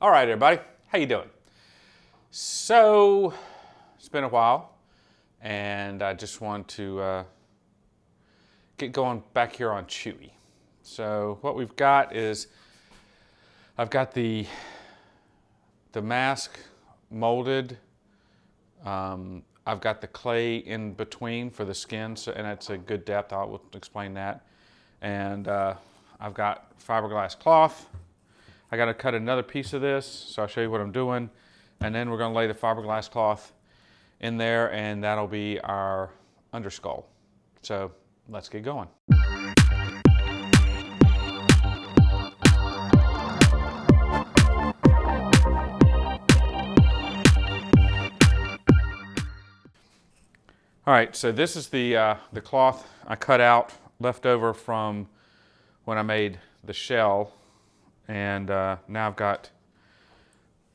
All right, everybody, how you doing? So, it's been a while, and I just want to get going back here on Chewy. So what we've got is, I've got the mask molded. I've got the clay in between for the skin, so, and it's a good depth. I'll explain that. And I've got fiberglass cloth. I got to cut another piece of this, so I'll show you what I'm doing. And then we're going to lay the fiberglass cloth in there, and that'll be our underskull. So let's get going. All right, so this is the cloth I cut out, left over from when I made the shell. And now I've got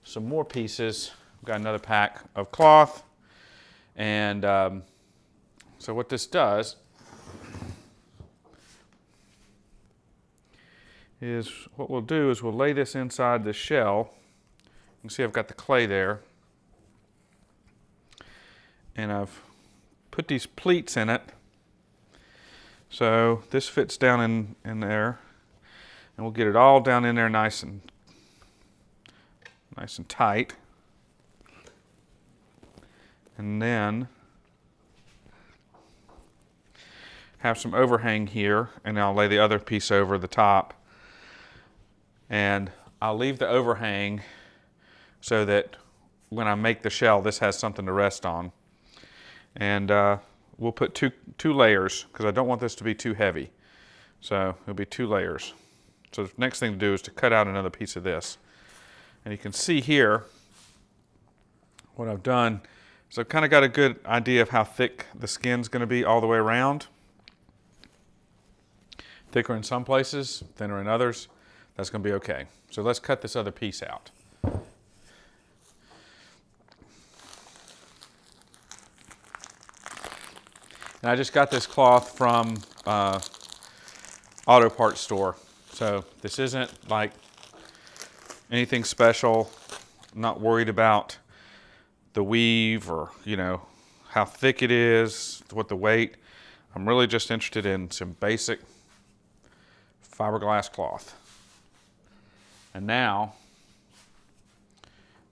some more pieces. I've got another pack of cloth. And so what this does is, what we'll do is we'll lay this inside the shell. You can see I've got the clay there. And I've put these pleats in it. So this fits down in there. And we'll get it all down in there nice and tight. And then have some overhang here, and I'll lay the other piece over the top. And I'll leave the overhang so that when I make the shell, this has something to rest on. And we'll put two layers, because I don't want this to be too heavy. So it'll be 2 layers. So the next thing to do is to cut out another piece of this. And you can see here what I've done. So I've kind of got a good idea of how thick the skin's going to be all the way around. Thicker in some places, thinner in others. That's going to be okay. So let's cut this other piece out. And I just got this cloth from auto parts store. So this isn't like anything special. I'm not worried about the weave or, you know, how thick it is, what the weight. I'm really just interested in some basic fiberglass cloth. And now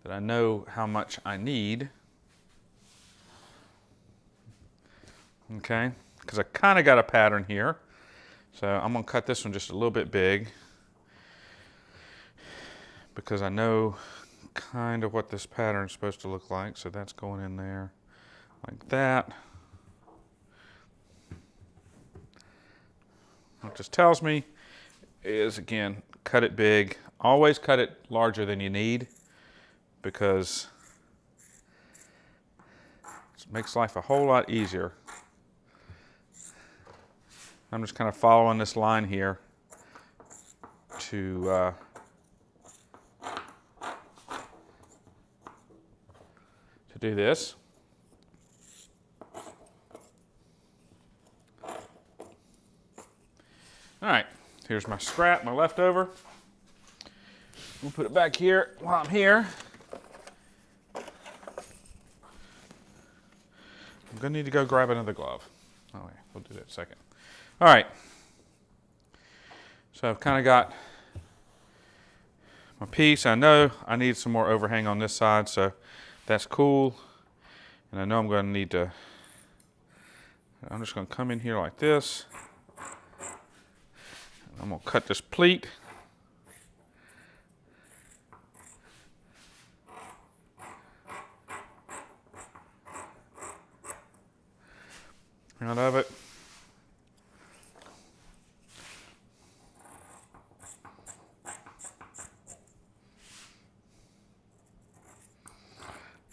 that I know how much I need, okay, because I kind of got a pattern here. So I'm going to cut this one just a little bit big, because I know kind of what this pattern is supposed to look like. So that's going in there like that. What this tells me is, again, cut it big. Always cut it larger than you need, because it makes life a whole lot easier. I'm just kind of following this line here to do this. All right, here's my scrap, my leftover. We'll put it back here while I'm here. I'm gonna need to go grab another glove. Oh yeah, we'll do that in a second. All right, so I've kind of got my piece. I know I need some more overhang on this side, so that's cool. And I know I'm going to need to, I'm just going to come in here like this. I'm going to cut this pleat. Out of it.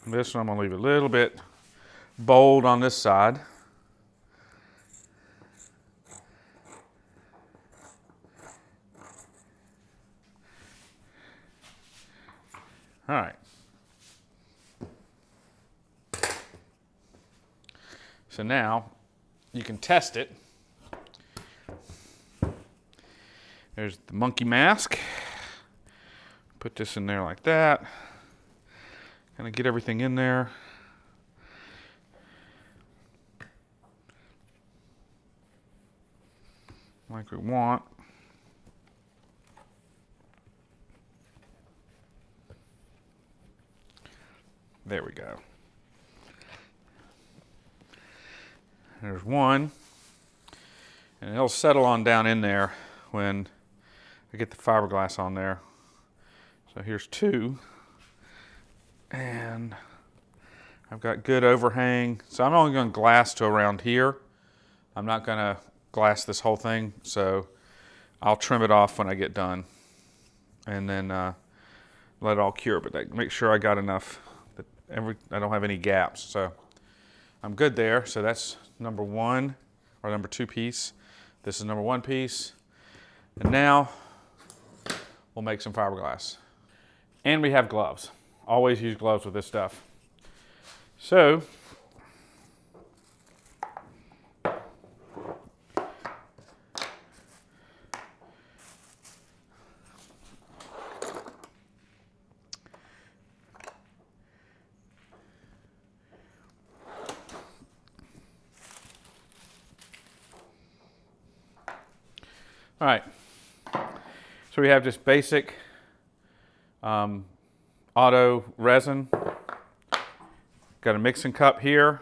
This one I'm going to leave a little bit bold on this side. All right. So now you can test it. There's the monkey mask. Put this in there like that. Kind of get everything in there. Like we want. There we go. There's one. And it'll settle on down in there when I get the fiberglass on there. So here's two. And I've got good overhang. So I'm only going to glass to around here. I'm not going to glass this whole thing. So I'll trim it off when I get done. And then let it all cure. But make sure I got enough that I don't have any gaps. So I'm good there. So that's number one or number two piece. This is number one piece. And now we'll make some fiberglass. And we have gloves. Always use gloves with this stuff. So all right, so we have just basic auto resin. Got a mixing cup here.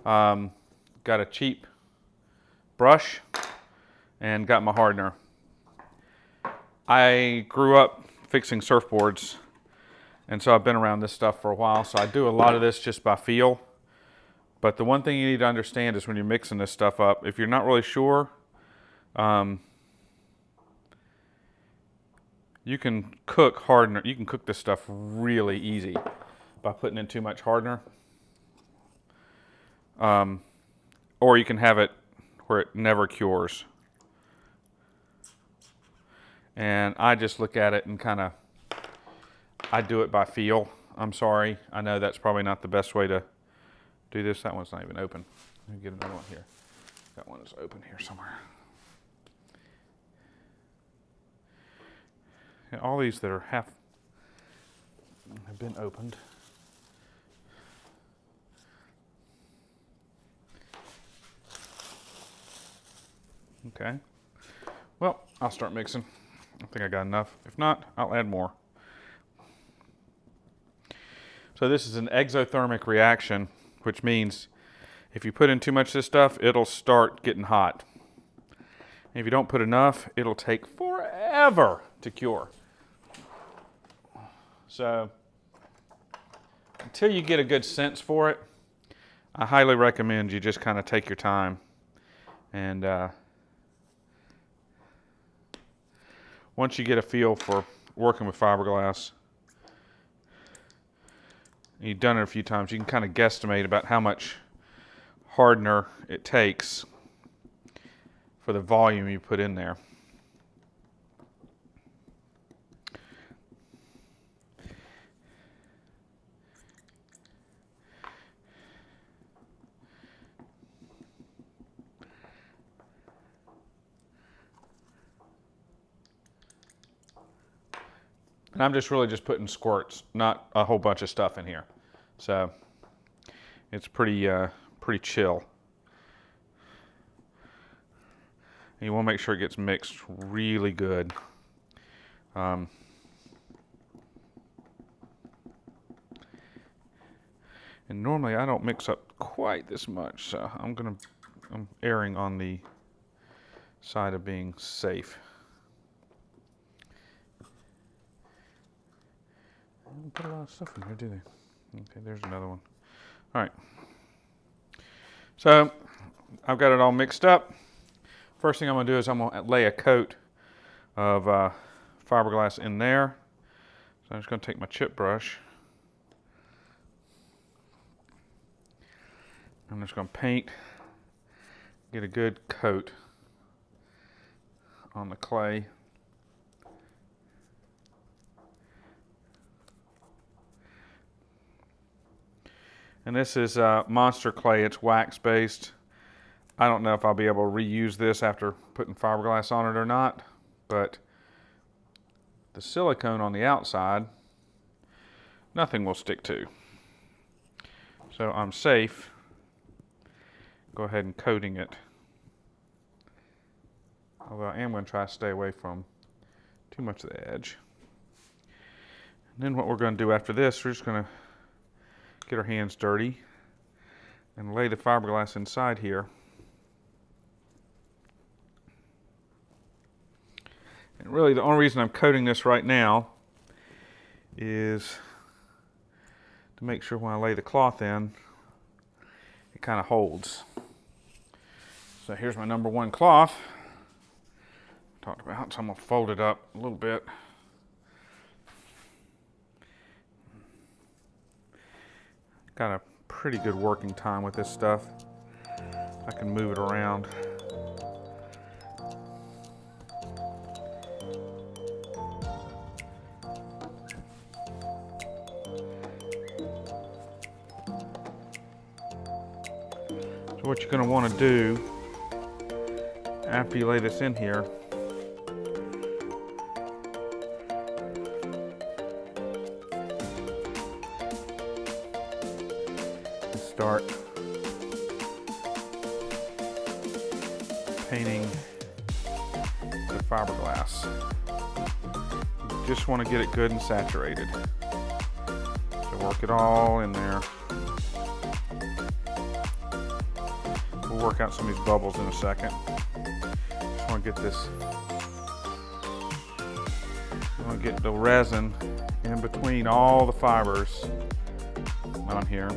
Got a cheap brush and got my hardener. I grew up fixing surfboards, and so I've been around this stuff for a while, so I do a lot of this just by feel. But the one thing you need to understand is when you're mixing this stuff up, if you're not really sure, you can cook hardener. You can cook this stuff really easy by putting in too much hardener. Or you can have it where it never cures. And I just look at it and I do it by feel. I'm sorry. I know that's probably not the best way to do this. That one's not even open. Let me get another one here. That one is open here somewhere. And all these that are have been opened. Okay. Well, I'll start mixing. I think I got enough. If not, I'll add more. So this is an exothermic reaction, which means if you put in too much of this stuff, it'll start getting hot. And if you don't put enough, it'll take forever to cure. So until you get a good sense for it, I highly recommend you just kind of take your time. And once you get a feel for working with fiberglass, and you've done it a few times, you can kind of guesstimate about how much hardener it takes for the volume you put in there. And I'm just really just putting squirts, not a whole bunch of stuff in here. So it's pretty chill. And you want to make sure it gets mixed really good. And normally I don't mix up quite this much, so I'm erring on the side of being safe. Don't put a lot of stuff in here, do they? Okay, there's another one. All right. So I've got it all mixed up. First thing I'm going to do is I'm going to lay a coat of fiberglass in there. So I'm just going to take my chip brush. I'm just going to paint, get a good coat on the clay. And this is Monster Clay. It's wax-based. I don't know if I'll be able to reuse this after putting fiberglass on it or not, but the silicone on the outside, nothing will stick to. So I'm safe. Go ahead and coating it. Although I am going to try to stay away from too much of the edge. And then what we're going to do after this, we're just going to get our hands dirty and lay the fiberglass inside here. And really the only reason I'm coating this right now is to make sure when I lay the cloth in, it kind of holds. So here's my number one cloth I talked about. So I'm going to fold it up a little bit. Got a pretty good working time with this stuff. I can move it around. So what you're going to want to do after you lay this in here is start painting the fiberglass. You just want to get it good and saturated. So work it all in there. We'll work out some of these bubbles in a second. Just want to get this, I want to get the resin in between all the fibers on here.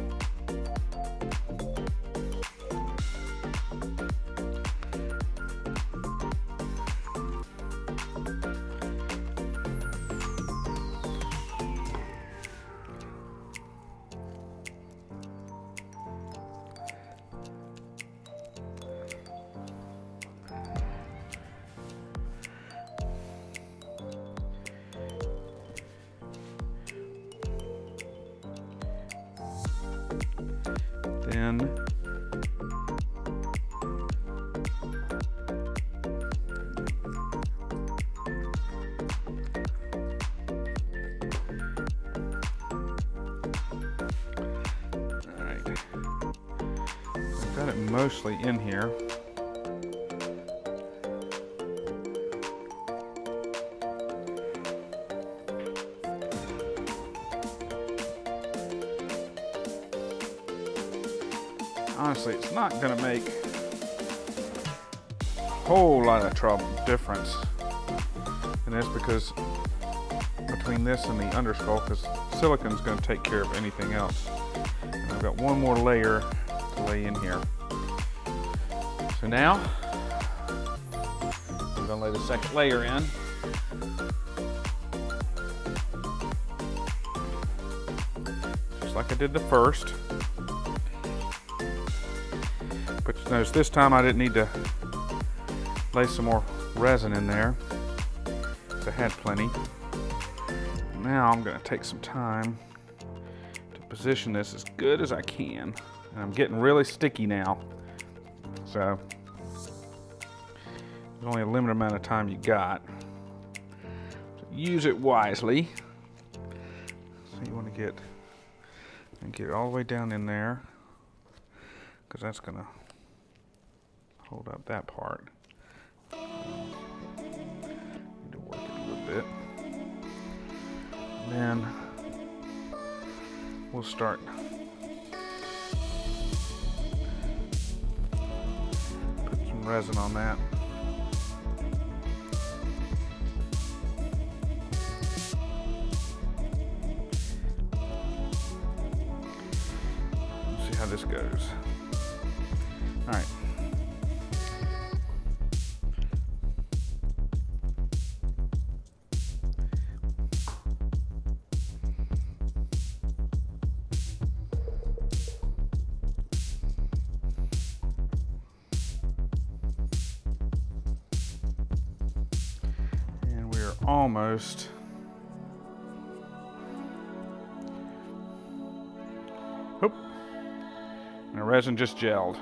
Then alright, I've got it mostly in here. Honestly, it's not going to make a whole lot of difference in this, because between this and the underskull, because silicone is going to take care of anything else. And I've got one more layer to lay in here. So now I'm going to lay the second layer in. Just like I did the first. But you notice this time I didn't need to lay some more resin in there, because I had plenty. Now I'm going to take some time to position this as good as I can. And I'm getting really sticky now. So there's only a limited amount of time you got. So use it wisely. So you want to get it all the way down in there, because that's going to hold up that part. Need to work it a little bit. And then we'll start put some resin on that. Let's see how this goes. All right. Almost. Oop. And the resin just gelled.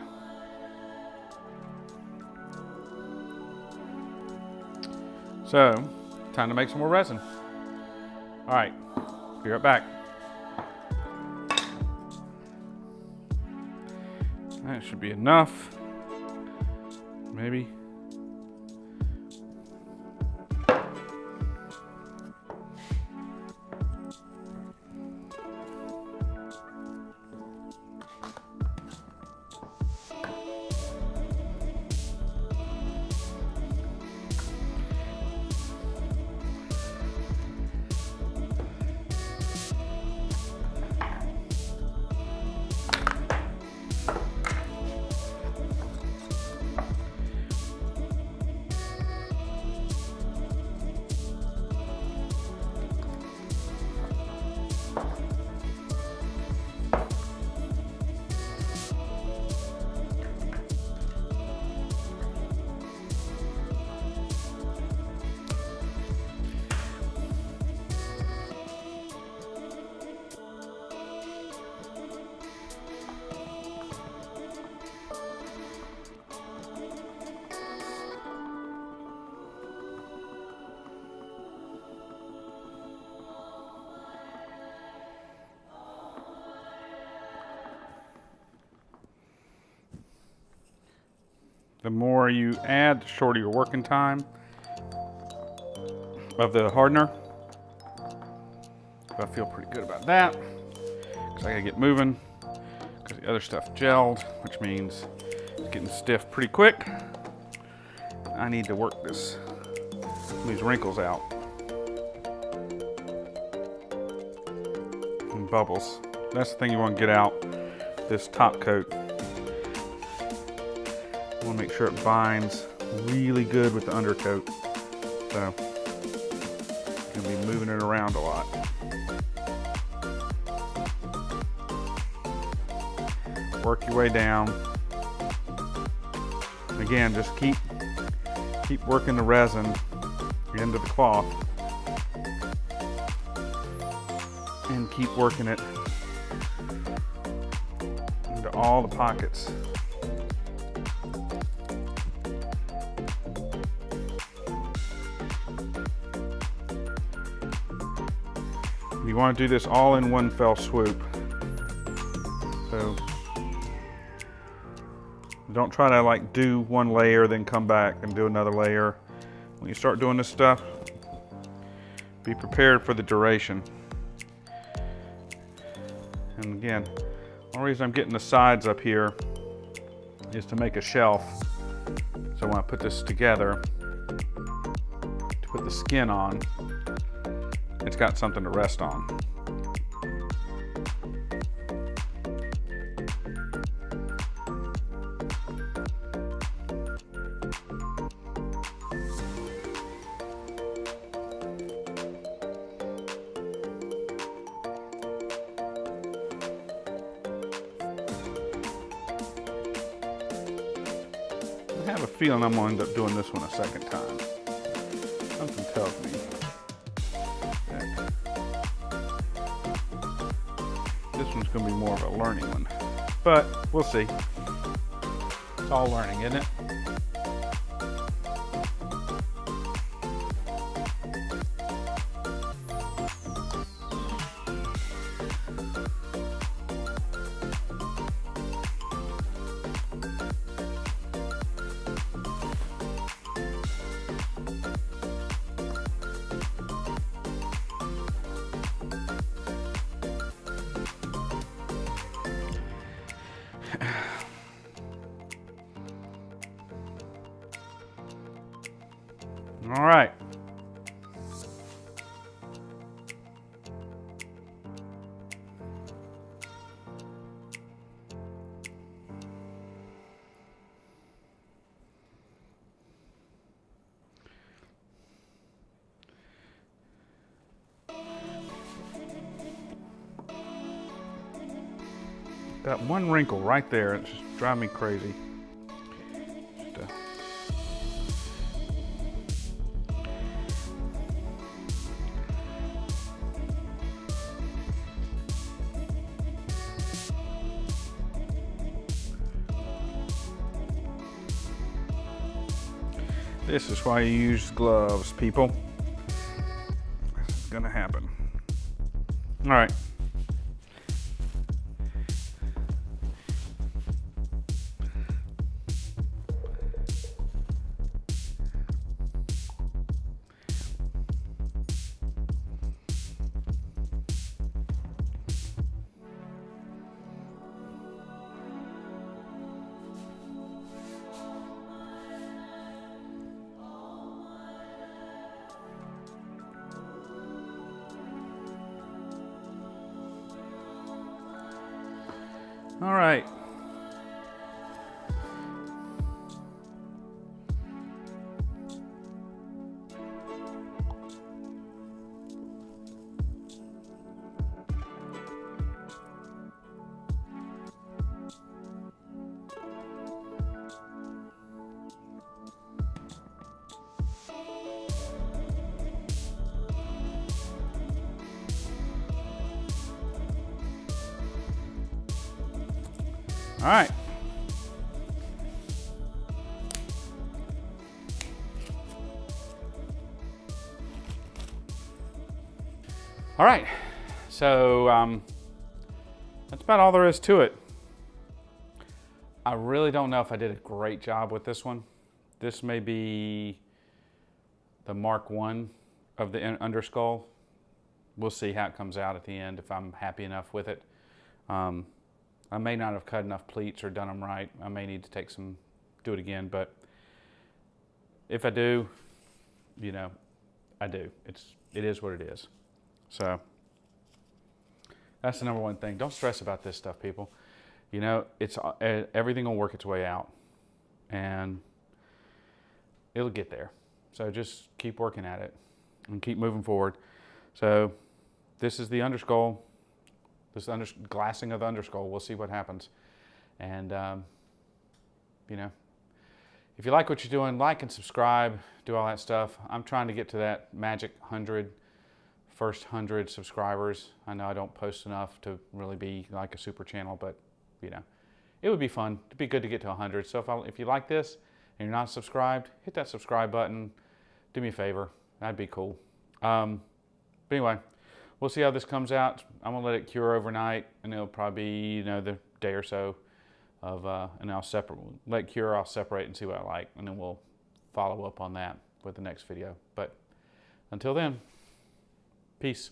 So, time to make some more resin. All right, be right back. That should be enough, maybe. The more you add, the shorter your working time of the hardener. I feel pretty good about that because I gotta get moving because the other stuff gelled, which means it's getting stiff pretty quick. I need to work these wrinkles out and bubbles. That's the thing you want to get out, this top coat. I want to make sure it binds really good with the undercoat. So, I'm going to be moving it around a lot. Work your way down. Again, just keep working the resin into the cloth and keep working it into all the pockets. You want to do this all in one fell swoop. So don't try to like do one layer, then come back and do another layer. When you start doing this stuff, be prepared for the duration. And again, the only reason I'm getting the sides up here is to make a shelf. So when I put this together, to put the skin on, it's got something to rest on. I have a feeling I'm going to end up doing this one a second time. Something tells me that this one's going to be more of a learning one, but we'll see. It's all learning, isn't it? All right. Got one wrinkle right there. It's just driving me crazy. This is why you use gloves, people. This is gonna happen. All right. All right. All right. All right. So that's about all there is to it. I really don't know if I did a great job with this one. This may be the Mark 1 of the underskull. We'll see how it comes out at the end, if I'm happy enough with it. I may not have cut enough pleats or done them right. I may need to do it again, but if I do, you know, I do. It is what it is. So that's the number one thing. Don't stress about this stuff, people. You know, everything will work its way out, and it'll get there. So just keep working at it and keep moving forward. So this is the underskull. This glassing of the underskull. We'll see what happens. And you know, if you like what you're doing, like and subscribe. Do all that stuff. I'm trying to get to that magic first 100 subscribers. I know I don't post enough to really be like a super channel, but you know, it would be fun. It'd be good to get to 100. So if you like this and you're not subscribed, hit that subscribe button. Do me a favor. That'd be cool. But anyway, we'll see how this comes out. I'm gonna let it cure overnight, and it'll probably be, you know, the day or so of, and I'll let it cure. I'll separate and see what I like, and then we'll follow up on that with the next video. But until then, peace.